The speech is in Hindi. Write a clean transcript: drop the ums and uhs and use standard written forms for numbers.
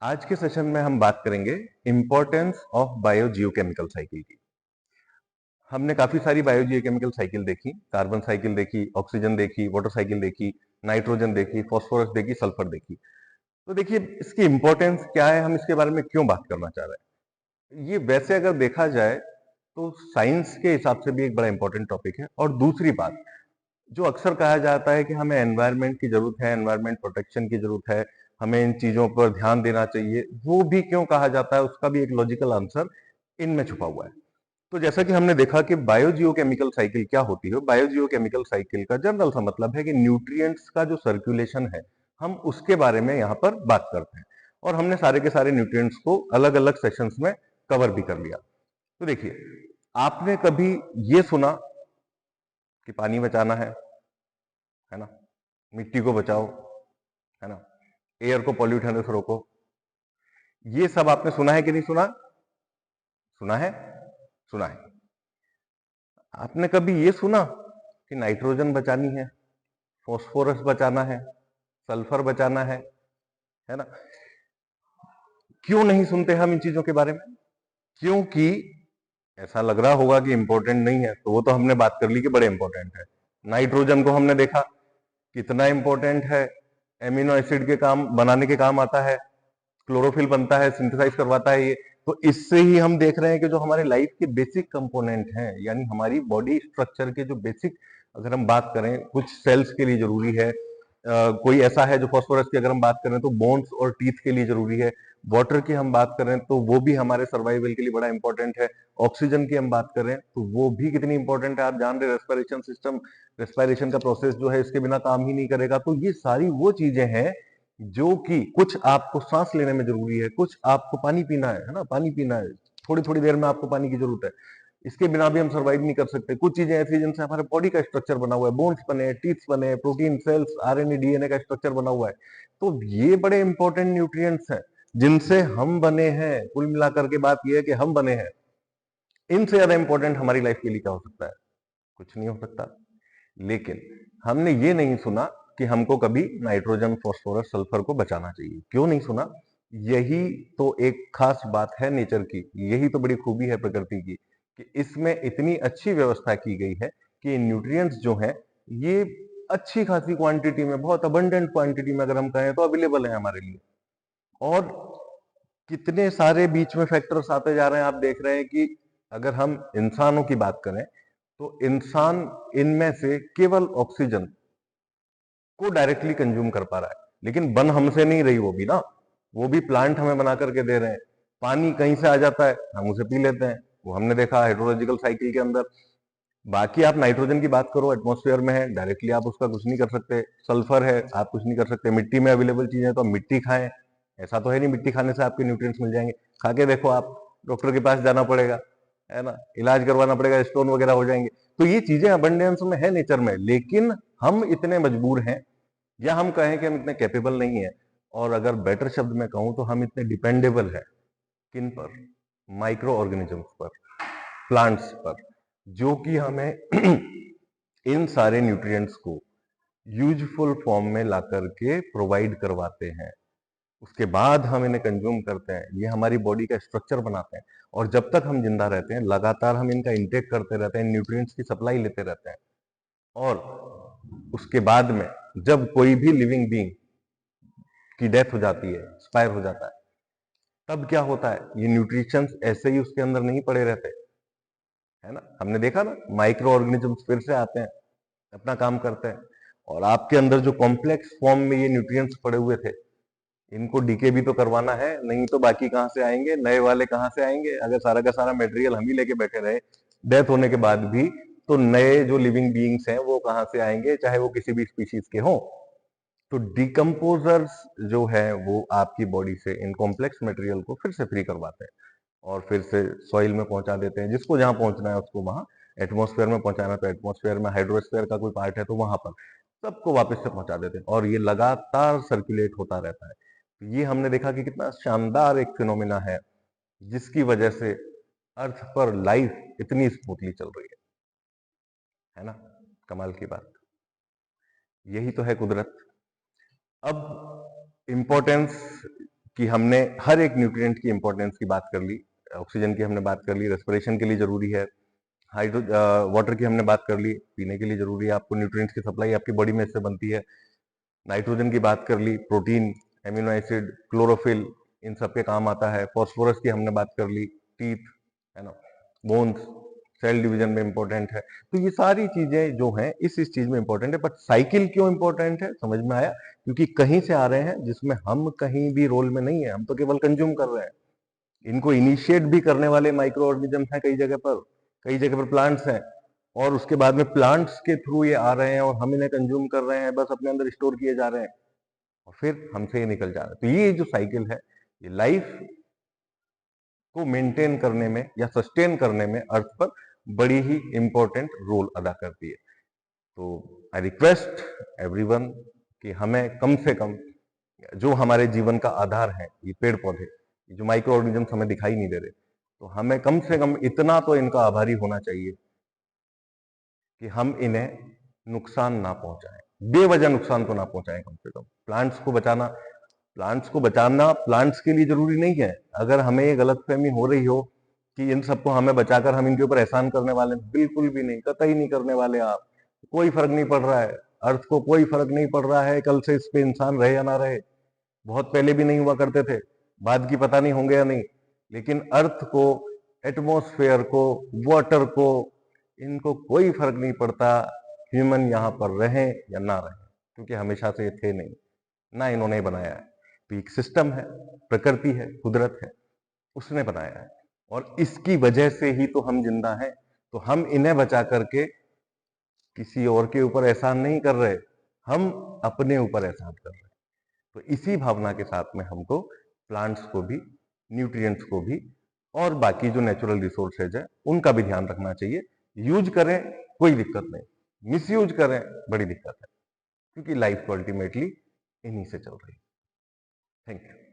आज के सेशन में हम बात करेंगे importance of bio geochemical cycle की। हमने काफी सारी बायो जियोकेमिकल साइकिल देखी, कार्बन साइकिल देखी, ऑक्सीजन देखी, वाटर साइकिल देखी, नाइट्रोजन देखी, फास्फोरस देखी, सल्फर देखी। तो देखिए इसकी इंपॉर्टेंस क्या है, हम इसके बारे में क्यों बात करना चाह रहे हैं। ये वैसे अगर देखा जाए तो साइंस के हिसाब से भी एक बड़ा इंपॉर्टेंट टॉपिक है। और दूसरी बात, जो अक्सर कहा जाता है कि हमें एनवायरनमेंट की जरूरत है, एनवायरनमेंट प्रोटेक्शन की जरूरत है, हमें इन चीजों पर ध्यान देना चाहिए, वो भी क्यों कहा जाता है उसका भी एक लॉजिकल आंसर इनमें छुपा हुआ है। तो जैसा कि हमने देखा कि बायोजियोकेमिकल साइकिल क्या होती है, बायोजियोकेमिकल साइकिल का जनरल सा मतलब है कि न्यूट्रिएंट्स का जो सर्कुलेशन है, हम उसके बारे में यहाँ पर बात करते हैं। और हमने सारे के सारे न्यूट्रिएंट्स को अलग अलग सेशंस में कवर भी कर लिया। तो देखिए, आपने कभी ये सुना कि पानी बचाना है ना, मिट्टी को बचाओ, है ना, एयर को पॉल्यूट होने से रोको। ये सब आपने सुना है कि नहीं सुना? सुना है, सुना है। आपने कभी ये सुना कि नाइट्रोजन बचानी है, फॉस्फोरस बचाना है, सल्फर बचाना है ना? क्यों नहीं सुनते हम इन चीजों के बारे में? क्योंकि ऐसा लग रहा होगा कि इंपॉर्टेंट नहीं है, तो वो तो हमने बात कर ली कि बड़े इंपॉर्टेंट है। नाइट्रोजन को हमने देखा कितना इंपॉर्टेंट है, एमिनो एसिड के काम बनाने के काम आता है, क्लोरोफिल बनता है, सिंथेसाइज करवाता है ये। तो इससे ही हम देख रहे हैं कि जो हमारे लाइफ के बेसिक कंपोनेंट हैं, यानी हमारी बॉडी स्ट्रक्चर के जो बेसिक, अगर हम बात करें, कुछ सेल्स के लिए जरूरी है, कोई ऐसा है जो फॉस्फोरस की अगर हम बात करें तो बोन्स और टीथ के लिए जरूरी है। वाटर की हम बात करें तो वो भी हमारे सर्वाइवल के लिए बड़ा इंपॉर्टेंट है। ऑक्सीजन की हम बात करें तो वो भी कितनी इंपॉर्टेंट है, आप जान रहे, रेस्पिरेशन सिस्टम, रेस्पिरेशन का प्रोसेस जो है इसके बिना काम ही नहीं करेगा। तो ये सारी वो चीजें हैं जो कि कुछ आपको सांस लेने में जरूरी है, कुछ आपको पानी पीना है ना, पानी पीना है, थोड़ी थोड़ी देर में आपको पानी की जरूरत है, इसके बिना भी हम सर्वाइव नहीं कर सकते। कुछ चीजें ऐसी जिनसे हमारे बॉडी का स्ट्रक्चर बना हुआ है, बोन्स बने, टीथ बने, प्रोटीन, सेल्स, आरएनए, डीएनए का स्ट्रक्चर बना हुआ है। तो ये बड़े इंपॉर्टेंट न्यूट्रिएंट्स हैं जिनसे हम बने हैं। कुल मिलाकर के बात यह है कि हम बने हैं। इनसे ज्यादा इंपॉर्टेंट हमारी लाइफ के लिए क्या हो सकता है? कुछ नहीं हो सकता। लेकिन हमने ये नहीं सुना कि हमको कभी नाइट्रोजन, फॉस्फोरस, सल्फर को बचाना चाहिए। क्यों नहीं सुना? यही तो एक खास बात है नेचर की, यही तो बड़ी खूबी है प्रकृति की, कि इसमें इतनी अच्छी व्यवस्था की गई है कि न्यूट्रिएंट्स जो हैं ये अच्छी खासी क्वांटिटी में, बहुत अबंडेंट क्वांटिटी में अगर हम कहें तो अवेलेबल है हमारे लिए। और कितने सारे बीच में फैक्टर्स आते जा रहे हैं, आप देख रहे हैं कि अगर हम इंसानों की बात करें तो इंसान इनमें से केवल ऑक्सीजन को डायरेक्टली कंज्यूम कर पा रहा है, लेकिन बन हमसे नहीं रही वो भी ना, वो भी प्लांट हमें बना करके दे रहे हैं। पानी कहीं से आ जाता है, हम उसे पी लेते हैं, वो हमने देखा हाइड्रोलॉजिकल साइकिल के अंदर। बाकी आप नाइट्रोजन की बात करो, एटमॉस्फेयर में है, डायरेक्टली आप उसका कुछ नहीं कर सकते। सल्फर है, आप कुछ नहीं कर सकते। मिट्टी में अवेलेबल चीजें तो आप मिट्टी खाएं, ऐसा तो है नहीं मिट्टी खाने से आपके न्यूट्रिएंट्स मिल जाएंगे। खा के देखो, आप डॉक्टर के पास जाना पड़ेगा, है ना, इलाज करवाना पड़ेगा, स्टोन वगैरह हो जाएंगे। तो ये चीजें अबंडेंस में है नेचर में, लेकिन हम इतने मजबूर हैं, या हम कहें कि हम इतने कैपेबल नहीं है, और अगर बेटर शब्द में कहूं तो हम इतने डिपेंडेबल है। किन पर? माइक्रो ऑर्गेनिजम्स पर, प्लांट्स पर, जो कि हमें इन सारे न्यूट्रिएंट्स को यूजफुल फॉर्म में ला करके प्रोवाइड करवाते हैं। उसके बाद हम इन्हें कंज्यूम करते हैं, ये हमारी बॉडी का स्ट्रक्चर बनाते हैं। और जब तक हम जिंदा रहते हैं लगातार हम इनका इंटेक करते रहते हैं, न्यूट्रिएंट्स की सप्लाई लेते रहते हैं। और उसके बाद में जब कोई भी लिविंग बीइंग की डेथ हो जाती है, एक्सपायर हो जाता है, तब क्या होता है? ये न्यूट्रिशंस ऐसे ही उसके अंदर नहीं पड़े रहते, है ना। हमने देखा ना, माइक्रो ऑर्गेनिजम्स फिर से आते हैं, अपना काम करते हैं, और आपके अंदर जो कॉम्प्लेक्स फॉर्म में ये न्यूट्रिएंट्स पड़े हुए थे, इनको डीके भी तो करवाना है, नहीं तो बाकी कहां से आएंगे, नए वाले कहां से आएंगे? अगर सारा का सारा मटेरियल हम ही लेके बैठे रहे डेथ होने के बाद भी, तो नए जो लिविंग बीइंग्स हैं वो कहां से आएंगे, चाहे वो किसी भी स्पीशीज के हों। तो डिकम्पोजर्स जो है वो आपकी बॉडी से इन कॉम्प्लेक्स मटेरियल को फिर से फ्री करवाते हैं, और फिर से सॉइल में पहुंचा देते हैं, जिसको जहां पहुंचना है उसको वहां। एटमॉस्फेयर में पहुंचाना तो एटमॉस्फेयर में, हाइड्रोस्फेयर का कोई पार्ट है तो वहां पर सबको वापस से पहुंचा देते हैं, और ये लगातार सर्कुलेट होता रहता है। ये हमने देखा कि कितना शानदार एक फिनोमिना है, जिसकी वजह से अर्थ पर लाइफ इतनी स्मूथली चल रही है ना। कमाल की बात, यही तो है कुदरत। अब इंपॉर्टेंस कि हमने हर एक न्यूट्रिएंट की इंपॉर्टेंस की बात कर ली, ऑक्सीजन की हमने बात कर ली, रेस्पिरेशन के लिए जरूरी है, हाइड्रो वाटर की हमने बात कर ली, पीने के लिए जरूरी है, आपको न्यूट्रिएंट्स की सप्लाई आपकी बॉडी में इससे बनती है, नाइट्रोजन की बात कर ली, प्रोटीन, एमिनो एसिड, क्लोरोफिल, इन सब के काम आता है, फॉस्फोरस की हमने बात कर ली, टीथ, है ना, बोन्स, सेल डिवीजन में इंपॉर्टेंट है। तो ये सारी चीजें जो हैं इस चीज में इंपॉर्टेंट है। बट साइकिल क्यों इंपॉर्टेंट है समझ में आया, क्योंकि कहीं से आ रहे हैं जिसमें हम कहीं भी रोल में नहीं है, हम तो केवल कंज्यूम कर रहे हैं। इनको इनिशिएट भी करने वाले माइक्रो ऑर्गेनिजम्स हैं कई जगह पर प्लांट्स हैं, और उसके बाद में प्लांट्स के थ्रू ये आ रहे हैं और हम इन्हें कंज्यूम कर रहे हैं, बस अपने अंदर स्टोर किए जा रहे हैं और फिर हमसे ये निकल जा रहा है। तो ये जो साइकिल है, ये लाइफ को मेंटेन करने में या सस्टेन करने में अर्थ पर बड़ी ही इंपॉर्टेंट रोल अदा करती है। तो आई रिक्वेस्ट एवरीवन कि हमें कम से कम जो हमारे जीवन का आधार है, ये पेड़ पौधे, जो माइक्रो ऑर्गेनिजम्स हमें दिखाई नहीं दे रहे, तो हमें कम से कम इतना तो इनका आभारी होना चाहिए कि हम इन्हें नुकसान ना पहुंचाएं, बेवजह नुकसान तो ना पहुंचाएं। कम से कम प्लांट्स को बचाना प्लांट्स के लिए जरूरी नहीं है। अगर हमें ये गलतफहमी हो रही हो कि इन सबको हमें बचाकर हम इनके ऊपर एहसान करने वाले, बिल्कुल भी नहीं, कतई नहीं करने वाले। आप कोई फर्क नहीं पड़ रहा है, अर्थ को कोई फर्क नहीं पड़ रहा है कल से इस पे इंसान रहे या ना रहे। बहुत पहले भी नहीं हुआ करते थे, बाद की पता नहीं होंगे या नहीं, लेकिन अर्थ को, एटमॉस्फेयर को, वाटर को, इनको कोई फर्क नहीं पड़ता ह्यूमन यहाँ पर रहे या ना रहे, क्योंकि हमेशा से ये थे नहीं, ना इन्होंने बनाया है। तो एक सिस्टम है, प्रकृति है, कुदरत है, उसने बनाया है, और इसकी वजह से ही तो हम जिंदा हैं। तो हम इन्हें बचा करके किसी और के ऊपर एहसान नहीं कर रहे, हम अपने ऊपर एहसान कर रहे हैं। तो इसी भावना के साथ में हमको प्लांट्स को भी, न्यूट्रिएंट्स को भी, और बाकी जो नेचुरल रिसोर्सेज है उनका भी ध्यान रखना चाहिए। यूज करें कोई दिक्कत नहीं, मिसयूज करें बड़ी दिक्कत है, क्योंकि लाइफ तो अल्टीमेटली इन्हीं से चल रही है। Thank you.